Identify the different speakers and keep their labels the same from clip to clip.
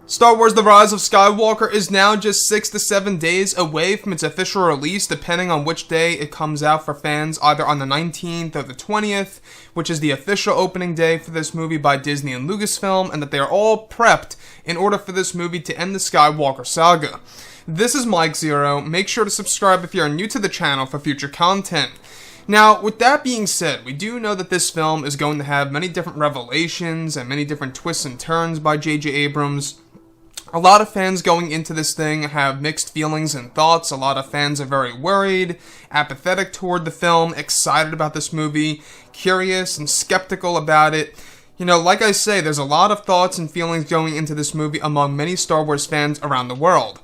Speaker 1: Star Wars The Rise of Skywalker is now just 6 to 7 days away from its official release, depending on which day it comes out for fans, either on the 19th or the 20th, which is the official opening day for this movie by Disney and Lucasfilm, and that they are all prepped in order for this movie to end the Skywalker saga. This is Mike Zero. Make sure to subscribe if you're new to the channel for future content. Now, with that being said, we do know that this film is going to have many different revelations and many different twists and turns by J.J. Abrams. A lot of fans going into this thing have mixed feelings and thoughts. A lot of fans are very worried, apathetic toward the film, excited about this movie, curious and skeptical about it. You know, like I say, there's a lot of thoughts and feelings going into this movie among many Star Wars fans around the world.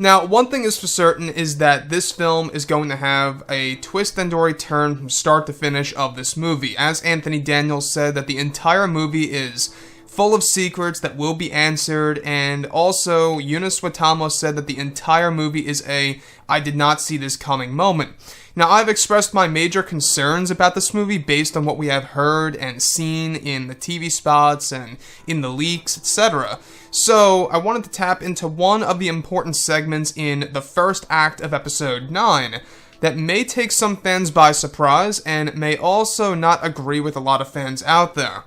Speaker 1: Now, one thing is for certain is that this film is going to have a twist and or a turn from start to finish of this movie. As Anthony Daniels said, that the entire movie is full of secrets that will be answered, and also Eunice Watamo said that the entire movie is a I did not see this coming moment. Now, I've expressed my major concerns about this movie based on what we have heard and seen in the TV spots and in the leaks, etc. So, I wanted to tap into one of the important segments in the first act of Episode 9 that may take some fans by surprise and may also not agree with a lot of fans out there.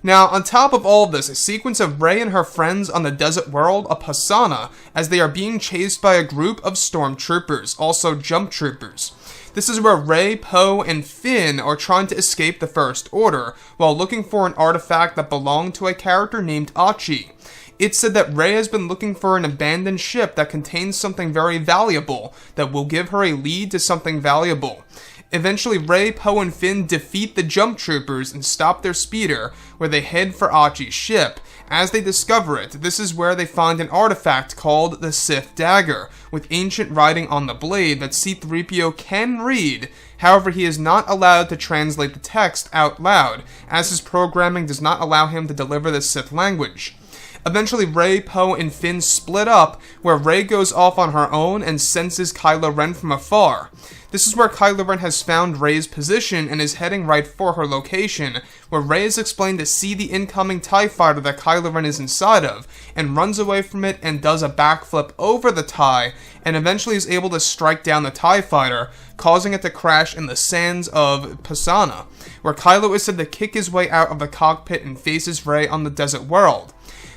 Speaker 1: Now, on top of all of this, a sequence of Rey and her friends on the desert world of Pasaana as they are being chased by a group of stormtroopers, also jump troopers. This is where Rey, Poe, and Finn are trying to escape the First Order while looking for an artifact that belonged to a character named Achi. It's said that Rey has been looking for an abandoned ship that contains something very valuable that will give her a lead to something valuable. Eventually, Rey, Poe, and Finn defeat the jump troopers and stop their speeder, where they head for Achi's ship. As they discover it, this is where they find an artifact called the Sith Dagger, with ancient writing on the blade that C-3PO can read. However, he is not allowed to translate the text out loud, as his programming does not allow him to deliver the Sith language. Eventually, Rey, Poe, and Finn split up, where Rey goes off on her own and senses Kylo Ren from afar. This is where Kylo Ren has found Rey's position and is heading right for her location, where Rey is explained to see the incoming TIE fighter that Kylo Ren is inside of, and runs away from it and does a backflip over the TIE, and eventually is able to strike down the TIE fighter, causing it to crash in the sands of Pasaana, where Kylo is said to kick his way out of the cockpit and faces Rey on the desert world.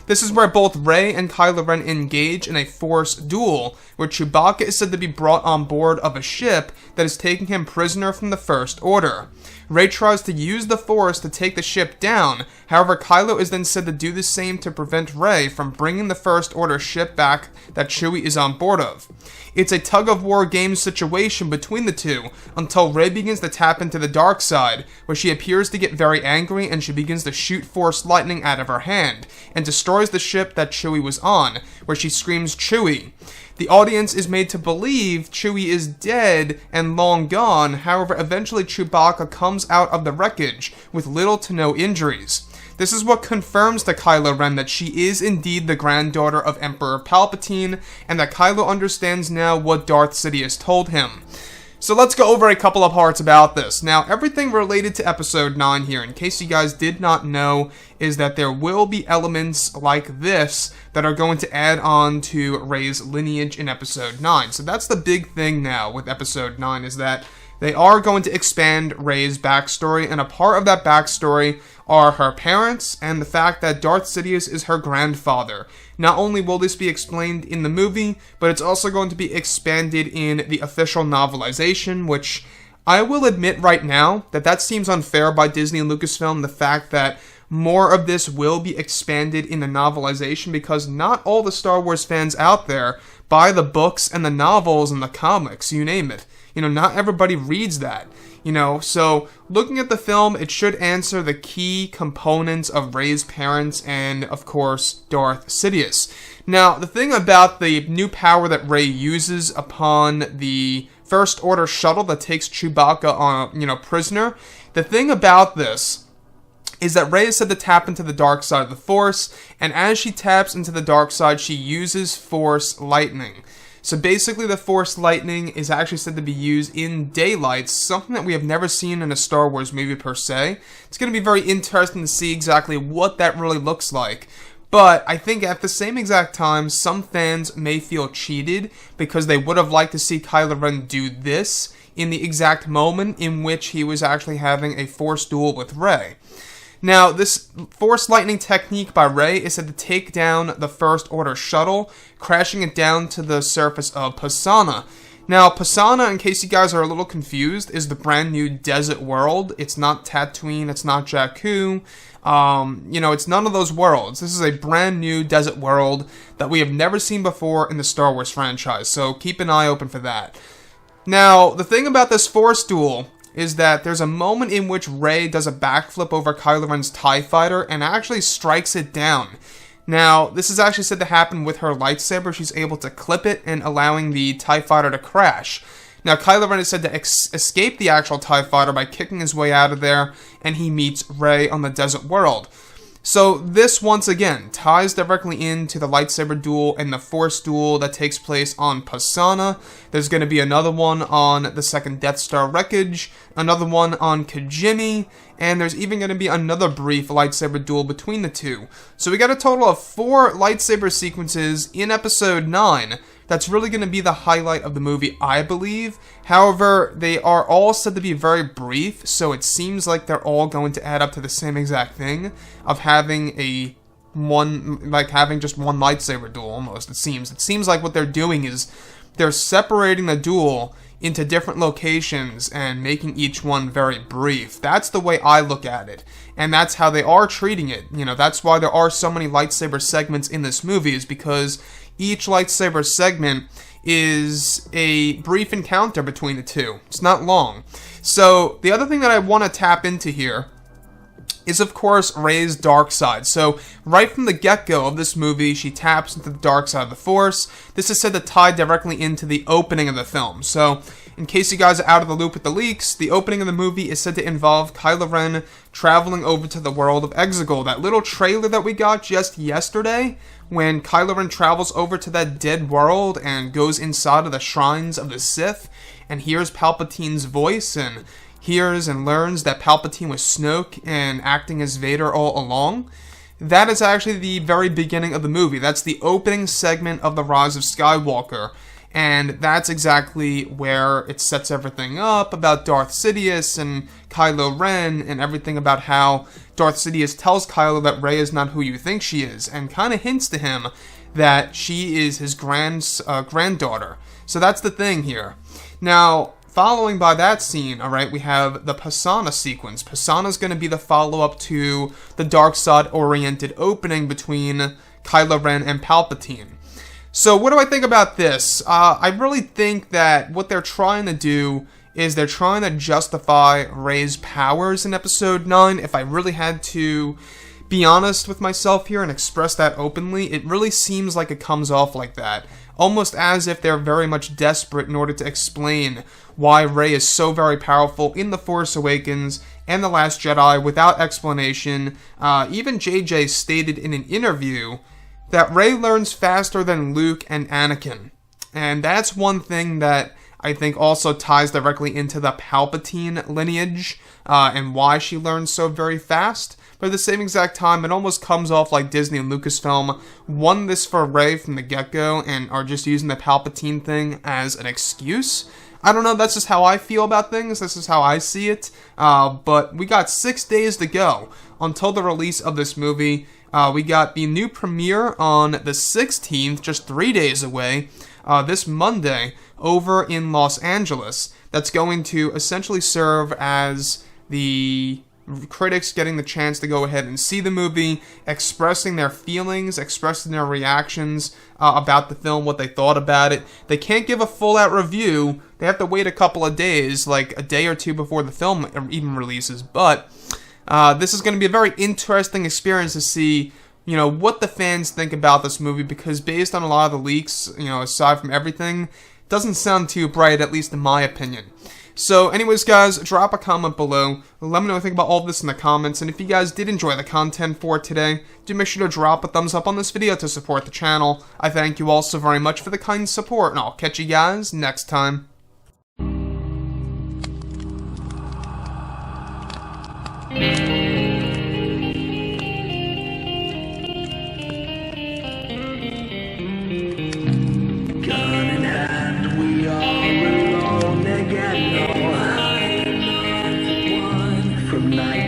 Speaker 1: This is where both Rey and Kylo Ren engage in a Force duel, where Chewbacca is said to be brought on board of a ship that is taking him prisoner from the First Order. Rey tries to use the Force to take the ship down, however Kylo is then said to do the same to prevent Rey from bringing the First Order ship back that Chewie is on board of. It's a tug-of-war game situation between the two, until Rey begins to tap into the dark side, where she appears to get very angry and she begins to shoot Force lightning out of her hand, and destroys the ship that Chewie was on, where she screams Chewie. The audience is made to believe Chewie is dead and long gone, however eventually Chewbacca comes out of the wreckage with little to no injuries. This is what confirms to Kylo Ren that she is indeed the granddaughter of Emperor Palpatine, and that Kylo understands now what Darth Sidious told him. So let's go over a couple of parts about this. Now, everything related to Episode 9 here, in case you guys did not know, is that there will be elements like this that are going to add on to Rey's lineage in Episode 9. So that's the big thing now with Episode 9, is that they are going to expand Rey's backstory, and a part of that backstory are her parents and the fact that Darth Sidious is her grandfather. Not only will this be explained in the movie, but it's also going to be expanded in the official novelization, which I will admit right now that seems unfair by Disney and Lucasfilm, the fact that more of this will be expanded in the novelization, because not all the Star Wars fans out there buy the books and the novels and the comics, you name it. You know, not everybody reads that. You know, so looking at the film, it should answer the key components of Rey's parents and, of course, Darth Sidious. Now, the thing about the new power that Rey uses upon the First Order shuttle that takes Chewbacca on, prisoner, the thing about this is that Rey is said to tap into the dark side of the Force, and as she taps into the dark side, she uses Force lightning. So basically the Force lightning is actually said to be used in daylight, something that we have never seen in a Star Wars movie per se. It's going to be very interesting to see exactly what that really looks like. But I think at the same exact time, some fans may feel cheated because they would have liked to see Kylo Ren do this in the exact moment in which he was actually having a Force duel with Rey. Now, this Force Lightning technique by Rey is said to take down the First Order shuttle, crashing it down to the surface of Pasaana. Now, Pasaana, in case you guys are a little confused, is the brand new desert world. It's not Tatooine, it's not Jakku, it's none of those worlds. This is a brand new desert world that we have never seen before in the Star Wars franchise, so keep an eye open for that. Now, the thing about this Force duel is that there's a moment in which Rey does a backflip over Kylo Ren's TIE fighter and actually strikes it down. Now, this is actually said to happen with her lightsaber. She's able to clip it and allowing the TIE fighter to crash. Now, Kylo Ren is said to escape the actual TIE fighter by kicking his way out of there, and he meets Rey on the desert world. So this, once again, ties directly into the lightsaber duel and the Force duel that takes place on Pasaana. There's going to be another one on the second Death Star wreckage, another one on Kijimi, and there's even going to be another brief lightsaber duel between the two. So we got a total of 4 lightsaber sequences in Episode 9. That's really going to be the highlight of the movie, I believe. However, they are all said to be very brief, so it seems like they're all going to add up to the same exact thing of having just one lightsaber duel almost, it seems. It seems like what they're doing is they're separating the duel into different locations and making each one very brief. That's the way I look at it. And that's how they are treating it. That's why there are so many lightsaber segments in this movie, is because each lightsaber segment is a brief encounter between the two. It's not long. So the other thing that I want to tap into here is, of course, Rey's dark side. So right from the get-go of this movie, she taps into the dark side of the Force. This is said to tie directly into the opening of the film. So in case you guys are out of the loop with the leaks, the opening of the movie is said to involve Kylo Ren traveling over to the world of Exegol. That little trailer that we got just yesterday, when Kylo Ren travels over to that dead world and goes inside of the shrines of the Sith and hears Palpatine's voice and hears and learns that Palpatine was Snoke and acting as Vader all along. That is actually the very beginning of the movie. That's the opening segment of The Rise of Skywalker. And that's exactly where it sets everything up about Darth Sidious and Kylo Ren and everything about how Darth Sidious tells Kylo that Rey is not who you think she is and kind of hints to him that she is his granddaughter. So that's the thing here. Now, following by that scene, alright, we have the Pasaana sequence. Pasaana is going to be the follow-up to the dark side-oriented opening between Kylo Ren and Palpatine. So what do I think about this? I really think that what they're trying to do is they're trying to justify Rey's powers in Episode 9. If I really had to be honest with myself here and express that openly, it really seems like it comes off like that. Almost as if they're very much desperate in order to explain why Rey is so very powerful in The Force Awakens and The Last Jedi without explanation. Even JJ stated in an interview that Rey learns faster than Luke and Anakin. And that's one thing that I think also ties directly into the Palpatine lineage and why she learns so very fast. But at the same exact time, it almost comes off like Disney and Lucasfilm won this for Rey from the get-go and are just using the Palpatine thing as an excuse. I don't know, that's just how I feel about things, this is how I see it. But we got 6 days to go until the release of this movie. We got the new premiere on the 16th, just 3 days away, this Monday, over in Los Angeles. That's going to essentially serve as the critics getting the chance to go ahead and see the movie, expressing their feelings, expressing their reactions about the film, what they thought about it. They can't give a full-out review. They have to wait a couple of days, like a day or two before the film even releases, but this is going to be a very interesting experience to see, what the fans think about this movie, because based on a lot of the leaks, aside from everything, it doesn't sound too bright, at least in my opinion. So anyways, guys, drop a comment below. Let me know what you think about all of this in the comments, and if you guys did enjoy the content for today, do make sure to drop a thumbs up on this video to support the channel. I thank you all so very much for the kind support, and I'll catch you guys next time.
Speaker 2: night.